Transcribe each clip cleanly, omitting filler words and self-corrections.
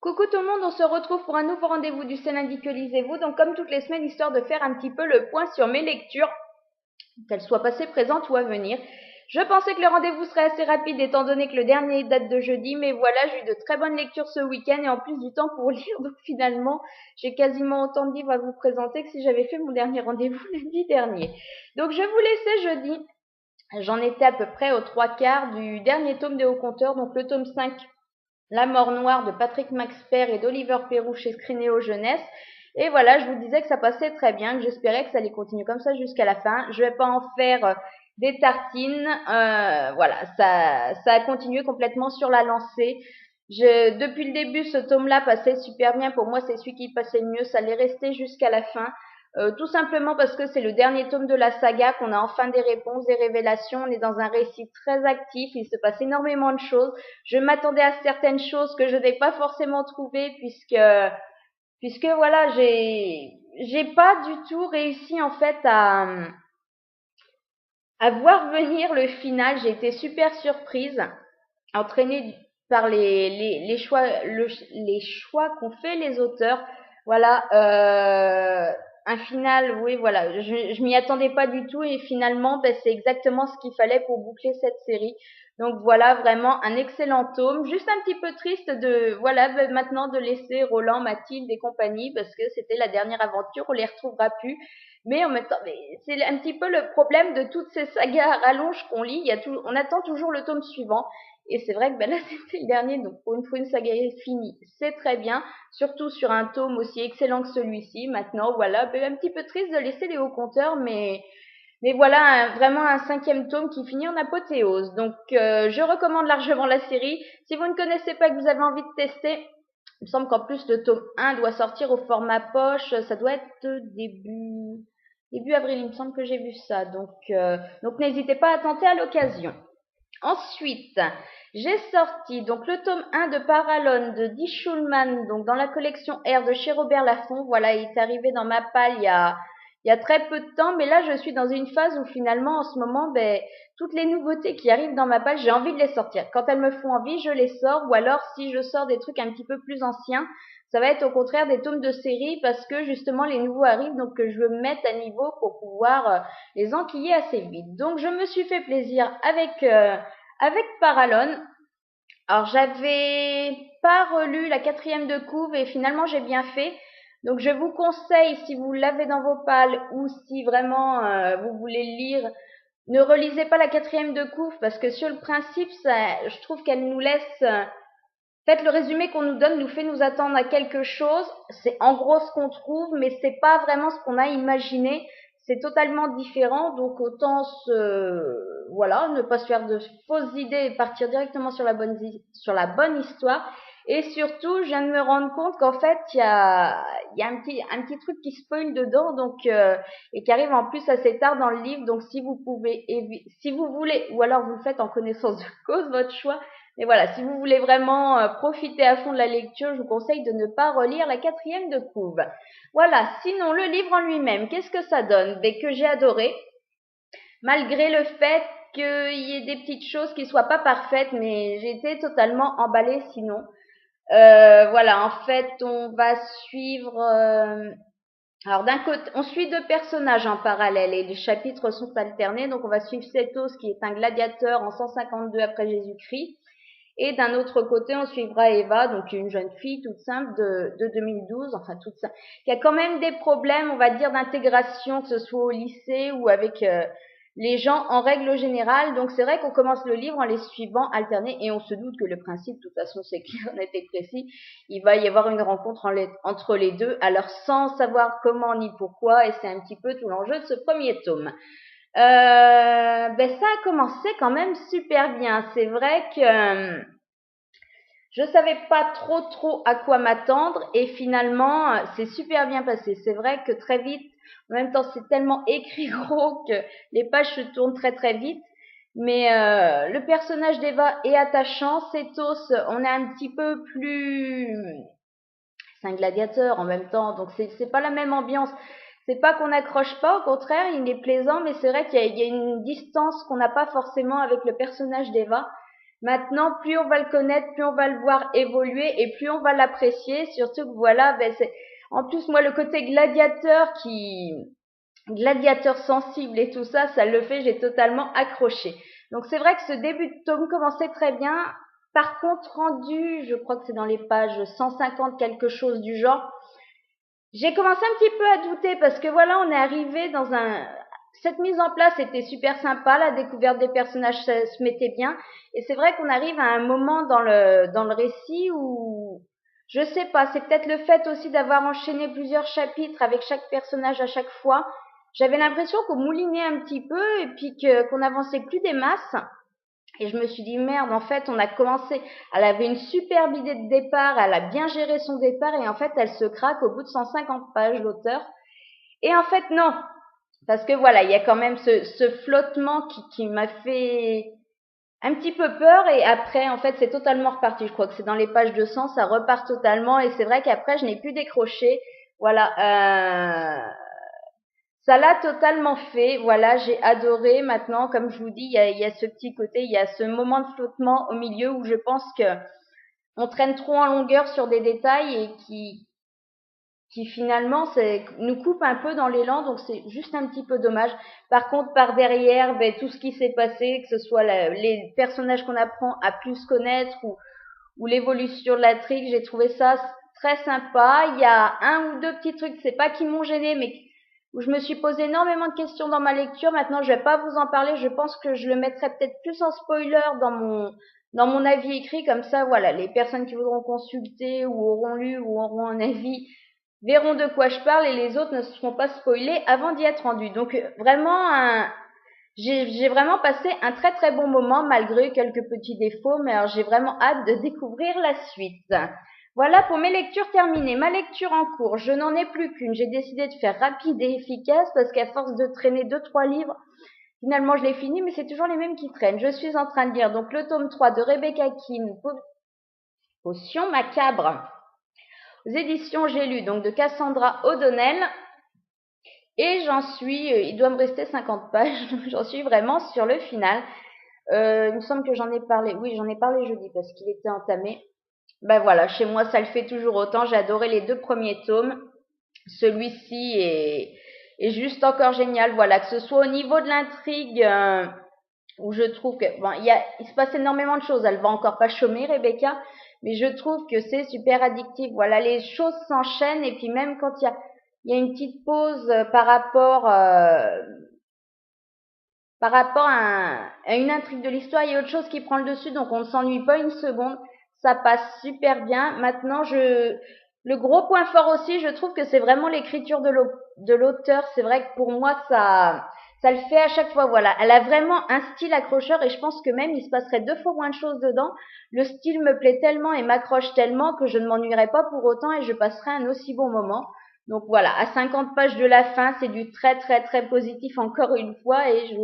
Coucou tout le monde, on se retrouve pour un nouveau rendez-vous du C'est lundi que lisez-vous. Donc comme toutes les semaines, histoire de faire un petit peu le point sur mes lectures, qu'elles soient passées, présentes ou à venir. Je pensais que le rendez-vous serait assez rapide étant donné que le dernier date de jeudi, mais voilà, j'ai eu de très bonnes lectures ce week-end et en plus du temps pour lire. Donc finalement, j'ai quasiment autant de livres à vous présenter que si j'avais fait mon dernier rendez-vous lundi dernier. Donc je vous laissais jeudi. J'en étais à peu près aux trois quarts du dernier tome des Hauts Compteurs, donc le tome 5, La mort noire de Patrick Maxper et d'Oliver Perrou chez Scrinéo Jeunesse. Et voilà, je vous disais que ça passait très bien, que j'espérais que ça allait continuer comme ça jusqu'à la fin. Je vais pas en faire des tartines. Voilà, ça a continué complètement sur la lancée. Depuis le début, ce tome-là passait super bien. Pour moi, c'est celui qui passait le mieux. Ça allait rester jusqu'à la fin. Tout simplement parce que c'est le dernier tome de la saga, qu'on a enfin des réponses, des révélations. On est dans un récit très actif, il se passe énormément de choses. Je m'attendais à certaines choses que je n'ai pas forcément trouvées puisque voilà, j'ai pas du tout réussi en fait à voir venir le final. J'ai été super surprise, entraînée par les choix, les choix qu'ont fait les auteurs. Voilà, un final, oui, voilà, je m'y attendais pas du tout et finalement, ben, c'est exactement ce qu'il fallait pour boucler cette série. Donc voilà, vraiment un excellent tome. Juste un petit peu triste de, voilà, ben, maintenant de laisser Roland, Mathilde et compagnie parce que c'était la dernière aventure, on les retrouvera plus. Mais en même temps, mais c'est un petit peu le problème de toutes ces sagas à rallonge qu'on lit. On attend toujours le tome suivant. Et c'est vrai que ben là, c'était le dernier, donc pour une fois, une saga est finie, c'est très bien, surtout sur un tome aussi excellent que celui-ci. Maintenant, voilà, ben, un petit peu triste de laisser les hauts compteurs, mais voilà, vraiment un cinquième tome qui finit en apothéose. Donc, je recommande largement la série. Si vous ne connaissez pas et que vous avez envie de tester, il me semble qu'en plus, le tome 1 doit sortir au format poche, ça doit être début avril, il me semble que j'ai vu ça. Donc n'hésitez pas à tenter à l'occasion. Ensuite, j'ai sorti donc le tome 1 de Paralone de Dee Schulman, donc dans la collection R de chez Robert Laffont. Voilà, il est arrivé dans ma palle il y a très peu de temps, mais là je suis dans une phase où finalement en ce moment, ben, toutes les nouveautés qui arrivent dans ma palle, j'ai envie de les sortir. Quand elles me font envie, je les sors, ou alors si je sors des trucs un petit peu plus anciens, ça va être au contraire des tomes de série parce que justement les nouveaux arrivent, donc que je veux me mettre à niveau pour pouvoir les enquiller assez vite. Donc je me suis fait plaisir avec Paralone. Alors j'avais pas relu la quatrième de couve et finalement j'ai bien fait. Donc je vous conseille, si vous l'avez dans vos pales ou si vraiment vous voulez le lire, ne relisez pas la quatrième de couve parce que sur le principe, je trouve qu'elle nous laisse... En fait, le résumé qu'on nous donne nous fait nous attendre à quelque chose. C'est en gros ce qu'on trouve, mais c'est pas vraiment ce qu'on a imaginé. C'est totalement différent, donc autant voilà, ne pas se faire de fausses idées et partir directement sur sur la bonne histoire. Et surtout, je viens de me rendre compte qu'en fait, il y a un petit truc qui spoil dedans, et qui arrive en plus assez tard dans le livre. Donc, si vous pouvez, si vous voulez, ou alors vous le faites en connaissance de cause, votre choix. Mais voilà, si vous voulez vraiment profiter à fond de la lecture, je vous conseille de ne pas relire la quatrième de couve. Voilà, sinon le livre en lui-même, qu'est-ce que ça donne? Ben, que j'ai adoré, malgré le fait qu'il y ait des petites choses qui soient pas parfaites, mais j'ai été totalement emballée sinon. Voilà, en fait, on va suivre... alors d'un côté, on suit deux personnages en parallèle et les chapitres sont alternés. Donc on va suivre Sétos qui est un gladiateur en 152 après Jésus-Christ. Et d'un autre côté, on suivra Eva, donc une jeune fille toute simple de 2012, enfin toute simple, qui a quand même des problèmes, on va dire, d'intégration, que ce soit au lycée ou avec les gens en règle générale. Donc c'est vrai qu'on commence le livre en les suivant alternés et on se doute que le principe, de toute façon, c'est clair, net et précis, il va y avoir une rencontre entre les deux, alors sans savoir comment ni pourquoi, et c'est un petit peu tout l'enjeu de ce premier tome. Ben ça a commencé quand même super bien. C'est vrai que je savais pas trop à quoi m'attendre et finalement c'est super bien passé. C'est vrai que très vite, en même temps c'est tellement écrit gros que les pages se tournent très vite. Mais le personnage d'Eva est attachant. Sétos, on est un petit peu plus... C'est un gladiateur en même temps, donc c'est pas la même ambiance. C'est pas qu'on n'accroche pas, au contraire, il est plaisant, mais c'est vrai qu'il y a une distance qu'on n'a pas forcément avec le personnage d'Eva. Maintenant, plus on va le connaître, plus on va le voir évoluer et plus on va l'apprécier. Surtout que voilà, ben c'est en plus moi le côté gladiateur sensible et tout ça, ça le fait, j'ai totalement accroché. Donc c'est vrai que ce début de tome commençait très bien. Par contre, rendu, je crois que c'est dans les pages 150 quelque chose du genre, j'ai commencé un petit peu à douter parce que voilà, on est arrivé dans un... Cette mise en place était super sympa, la découverte des personnages se mettait bien. Et c'est vrai qu'on arrive à un moment dans le récit où, je sais pas, c'est peut-être le fait aussi d'avoir enchaîné plusieurs chapitres avec chaque personnage à chaque fois. J'avais l'impression qu'on moulinait un petit peu et puis qu'on avançait plus des masses. Et je me suis dit, merde, en fait, on a commencé, elle avait une superbe idée de départ, elle a bien géré son départ, et en fait, elle se craque au bout de 150 pages, l'auteur. Et en fait, non. Parce que voilà, il y a quand même ce flottement qui m'a fait un petit peu peur, et après, en fait, c'est totalement reparti. Je crois que c'est dans les pages 200, ça repart totalement, et c'est vrai qu'après, je n'ai plus décroché. Voilà, ça l'a totalement fait. Voilà, j'ai adoré. Maintenant, comme je vous dis, il y a ce petit côté, il y a ce moment de flottement au milieu où je pense que on traîne trop en longueur sur des détails et qui finalement nous coupe un peu dans l'élan, donc c'est juste un petit peu dommage. Par contre, par derrière, ben, tout ce qui s'est passé, que ce soit les personnages qu'on apprend à plus connaître ou l'évolution de l'intrigue, j'ai trouvé ça très sympa. Il y a un ou deux petits trucs, c'est pas qui m'ont gêné, mais où je me suis posé énormément de questions dans ma lecture. Maintenant, je vais pas vous en parler. Je pense que je le mettrai peut-être plus en spoiler dans mon avis écrit. Comme ça, voilà, les personnes qui voudront consulter ou auront lu ou auront un avis verront de quoi je parle et les autres ne seront pas spoilés avant d'y être rendus. Donc, vraiment j'ai vraiment passé un très très bon moment malgré quelques petits défauts, mais alors j'ai vraiment hâte de découvrir la suite. Voilà pour mes lectures terminées. Ma lecture en cours, je n'en ai plus qu'une. J'ai décidé de faire rapide et efficace parce qu'à force de traîner 2-3 livres, finalement je l'ai fini, mais c'est toujours les mêmes qui traînent. Je suis en train de lire donc le tome 3 de Rebecca Keane, Potion macabre, aux éditions J'ai lu, donc de Cassandra O'Donnell. Et il doit me rester 50 pages, donc j'en suis vraiment sur le final. Il me semble que j'en ai parlé, oui, j'en ai parlé jeudi parce qu'il était entamé. Ben voilà, chez moi, ça le fait toujours autant. J'ai adoré les 2 premiers tomes. Celui-ci est juste encore génial. Voilà, que ce soit au niveau de l'intrigue, où je trouve que, bon, il se passe énormément de choses. Elle va encore pas chômer, Rebecca, mais je trouve que c'est super addictif. Voilà, les choses s'enchaînent et puis même quand il y a une petite pause par rapport à une intrigue de l'histoire, il y a autre chose qui prend le dessus, donc on ne s'ennuie pas une seconde. Ça passe super bien. Maintenant, le gros point fort aussi, je trouve que c'est vraiment l'écriture de l'auteur. C'est vrai que pour moi, ça le fait à chaque fois. Voilà, elle a vraiment un style accrocheur et je pense que même il se passerait 2 fois moins de choses dedans. Le style me plaît tellement et m'accroche tellement que je ne m'ennuierai pas pour autant et je passerai un aussi bon moment. Donc voilà, à 50 pages de la fin, c'est du très très très positif encore une fois et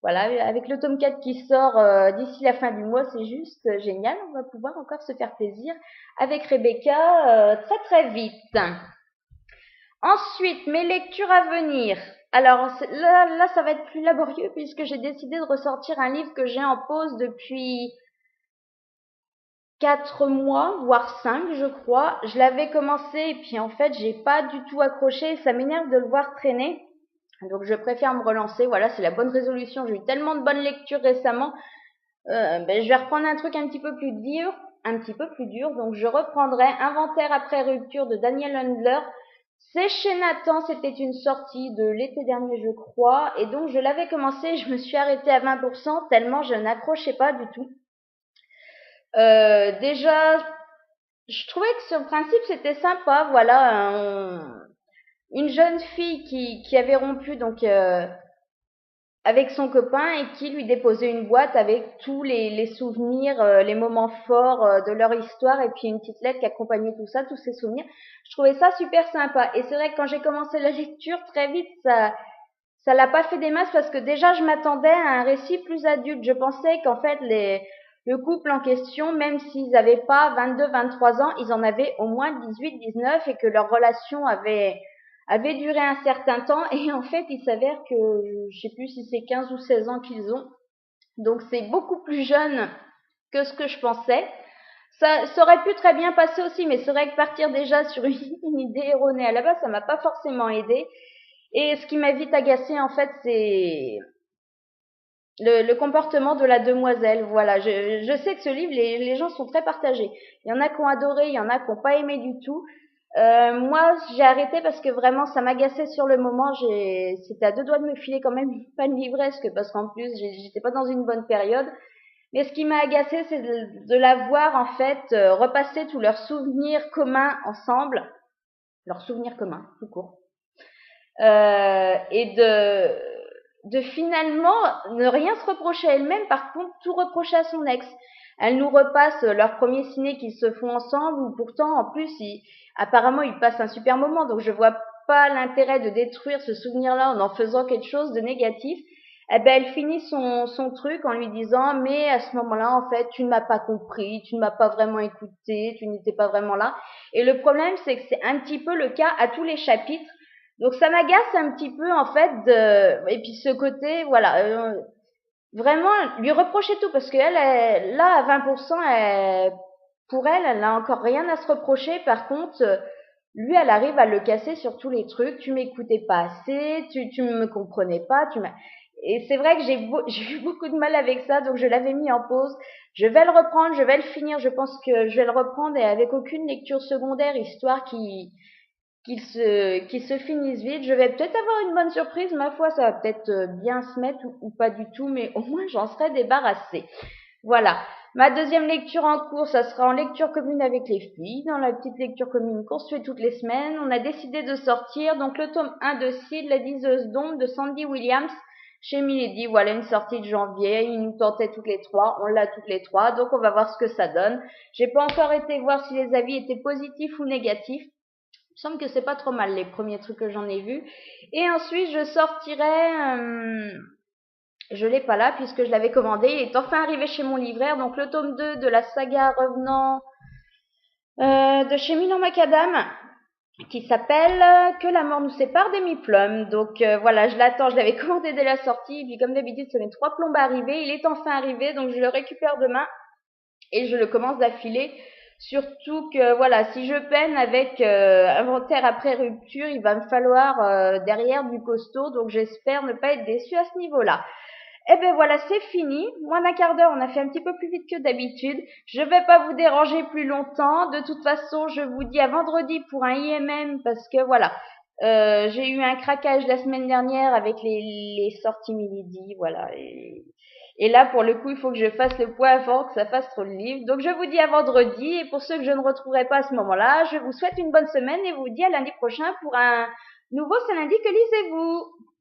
voilà, avec le tome 4 qui sort d'ici la fin du mois, c'est juste génial, on va pouvoir encore se faire plaisir avec Rebecca très très vite. Ensuite, mes lectures à venir. Alors là, ça va être plus laborieux puisque j'ai décidé de ressortir un livre que j'ai en pause depuis 4 mois, voire 5, je crois. Je l'avais commencé et puis en fait, j'ai pas du tout accroché. Ça m'énerve de le voir traîner. Donc je préfère me relancer. Voilà, c'est la bonne résolution. J'ai eu tellement de bonnes lectures récemment. Je vais reprendre un truc un petit peu plus dur. Donc je reprendrai Inventaire après rupture de Daniel Handler. C'est chez Nathan, c'était une sortie de l'été dernier, je crois. Et donc je l'avais commencé, je me suis arrêtée à 20% tellement je n'accrochais pas du tout. Déjà, je trouvais que sur le principe c'était sympa. Voilà, une jeune fille qui avait rompu donc avec son copain et qui lui déposait une boîte avec tous les souvenirs, les moments forts de leur histoire et puis une petite lettre qui accompagnait tout ça, tous ces souvenirs. Je trouvais ça super sympa. Et c'est vrai que quand j'ai commencé la lecture, très vite, ça l'a pas fait des masses parce que déjà je m'attendais à un récit plus adulte. Je pensais qu'en fait le couple en question, même s'ils n'avaient pas 22, 23 ans, ils en avaient au moins 18, 19 et que leur relation avait duré un certain temps et en fait il s'avère que je sais plus si c'est 15 ou 16 ans qu'ils ont. Donc c'est beaucoup plus jeune que ce que je pensais. Ça aurait pu très bien passer aussi, mais c'est vrai que partir déjà sur une idée erronée à la base, ça m'a pas forcément aidé. Et ce qui m'a vite agacé, en fait, c'est le comportement de la demoiselle. Voilà, je sais que ce livre, les gens sont très partagés. Il y en a qui ont adoré, il y en a qui n'ont pas aimé du tout. Moi, j'ai arrêté parce que vraiment, ça m'agaçait sur le moment. C'était à deux doigts de me filer quand même pas de livresque parce qu'en plus, j'étais pas dans une bonne période. Mais ce qui m'a agacé, c'est de la voir en fait repasser tous leurs souvenirs communs ensemble, leurs souvenirs communs, tout court, et de finalement ne rien se reprocher à elle-même, par contre tout reprocher à son ex. Elle nous repasse leur premier ciné qu'ils se font ensemble, où pourtant en plus apparemment ils passent un super moment, donc je vois pas l'intérêt de détruire ce souvenir-là en faisant quelque chose de négatif. Eh ben elle finit son truc en lui disant mais à ce moment-là en fait tu ne m'as pas compris, tu ne m'as pas vraiment écouté, tu n'étais pas vraiment là. Et le problème c'est que c'est un petit peu le cas à tous les chapitres. Donc ça m'agace un petit peu en fait et puis ce côté voilà vraiment lui reprocher tout parce qu'elle là à 20% pour elle n'a encore rien à se reprocher. Par contre lui elle arrive à le casser sur tous les trucs. Tu m'écoutais pas assez, tu me comprenais pas, et c'est vrai que j'ai eu beaucoup de mal avec ça, donc je l'avais mis en pause. Je vais le reprendre, je vais le finir, je pense que je vais le reprendre et avec aucune lecture secondaire, histoire qu'il se finisse vite. Je vais peut-être avoir une bonne surprise, ma foi, ça va peut-être bien se mettre ou pas du tout, mais au moins j'en serai débarrassée. Voilà. Ma deuxième lecture en cours, ça sera en lecture commune avec les filles, dans la petite lecture commune qu'on se fait toutes les semaines. On a décidé de sortir donc le tome 1 de Sid, la diseuse d'ombre de Sandy Williams chez Milady. Voilà, une sortie de janvier. Il nous tentait toutes les trois, on l'a toutes les trois, donc on va voir ce que ça donne. J'ai pas encore été voir si les avis étaient positifs ou négatifs. Il me semble que c'est pas trop mal les premiers trucs que j'en ai vus. Et ensuite, je sortirai, je l'ai pas là puisque je l'avais commandé. Il est enfin arrivé chez mon libraire. Donc le tome 2 de la saga Revenant de chez Milan Macadam qui s'appelle Que la mort nous sépare d'Amy Plum. Donc voilà, je l'attends. Je l'avais commandé dès la sortie. Et puis comme d'habitude, ça met 3 plombes à arriver. Il est enfin arrivé. Donc je le récupère demain et je le commence d'affiler. Surtout que voilà, si je peine avec inventaire après rupture, il va me falloir derrière du costaud, donc j'espère ne pas être déçue à ce niveau-là. Eh ben voilà, c'est fini. Moins d'un quart d'heure, on a fait un petit peu plus vite que d'habitude. Je vais pas vous déranger plus longtemps. De toute façon, je vous dis à vendredi pour un IMM parce que voilà, j'ai eu un craquage la semaine dernière avec les sorties Milady, voilà. Et là, pour le coup, il faut que je fasse le point avant que ça fasse trop de livres. Donc, je vous dis à vendredi. Et pour ceux que je ne retrouverai pas à ce moment-là, je vous souhaite une bonne semaine et vous dis à lundi prochain pour un nouveau C'est lundi que lisez-vous.